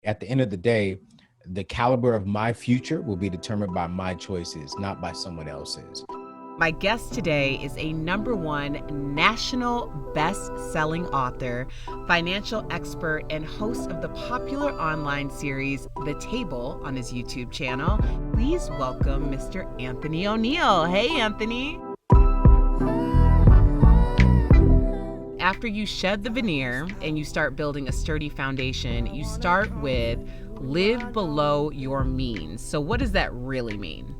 at the end of the day, the caliber of my future will be determined by my choices, not by someone else's. My guest today is a #1 national best-selling author, financial expert, and host of the popular online series The Table on his YouTube channel. Please welcome Mr. Anthony O'Neal. Hey, Anthony. After you shed the veneer and you start building a sturdy foundation, you start with live below your means. So what does that really mean?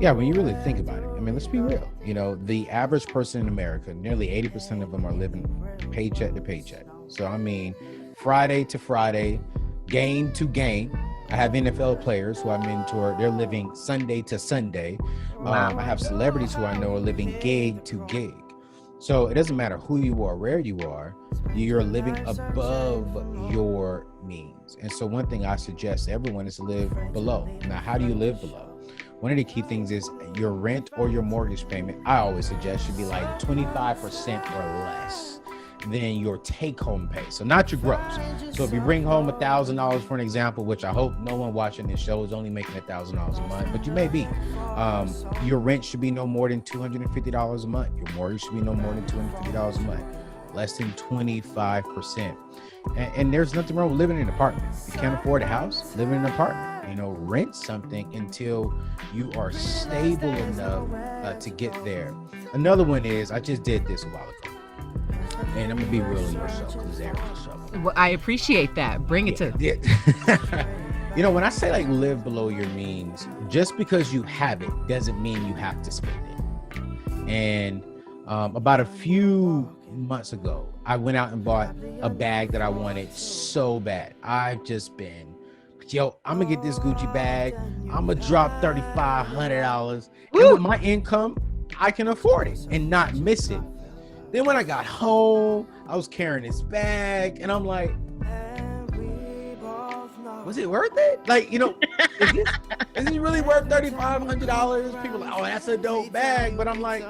Yeah, when you really think about it, I mean, let's be real. You know, the average person in America, nearly 80% of them are living paycheck to paycheck. So, I mean, Friday to Friday, game to game. I have NFL players who I mentor. They're living Sunday to Sunday. Wow. I have celebrities who I know are living gig to gig. So it doesn't matter who you are, where you are, you're living above your means. And so one thing I suggest to everyone is to live below. Now, how do you live below? One of the key things is your rent or your mortgage payment, I always suggest, should be like 25% or less than your take-home pay. So not your gross. So if you bring home $1,000, for an example, which I hope no one watching this show is only making $1,000 a month, but you may be. Your rent should be no more than $250 a month. Your mortgage should be no more than $250 a month. Less than 25%. And there's nothing wrong with living in an apartment. If you can't afford a house, live in an apartment. You know, rent something until you are stable enough to get there. Another one is, I just did this a while ago. And I'm gonna be real in your show because it's Erica's show. Well, I appreciate that. Bring it to. You know, when I say like live below your means, just because you have it doesn't mean you have to spend it. And about a few months ago, I went out and bought a bag that I wanted so bad. I've just been, I'm gonna get this Gucci bag. I'm gonna drop $3,500. And with my income, I can afford it and not miss it. Then when I got home, I was carrying this bag and I'm like, was it worth it? Like, you know, is it really worth $3,500? People are like, oh, that's a dope bag. But I'm like,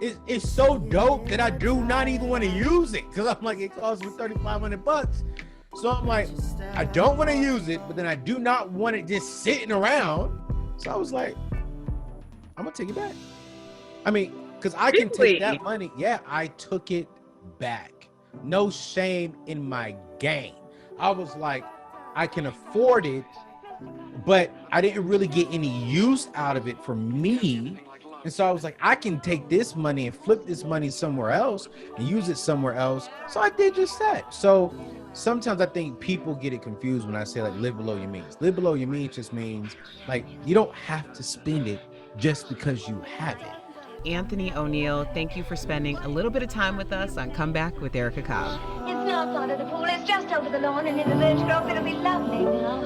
it's so dope that I do not even want to use it. Cause I'm like, it costs me $3,500. So I'm like, I don't want to use it, but then I do not want it just sitting around. So I was like, I'm gonna take it back. I mean, because I can take that money. Yeah, I took it back. No shame in my game. I was like, I can afford it, but I didn't really get any use out of it for me. And so I was like, I can take this money and flip this money somewhere else and use it somewhere else. So I did just that. So sometimes I think people get it confused when I say like live below your means. Live below your means just means like you don't have to spend it just because you have it. Anthony O'Neal, thank you for spending a little bit of time with us on Come Back with Erica Cobb. It's not part of the pool, it's just over the lawn and in the birch grove. It'll be lovely now.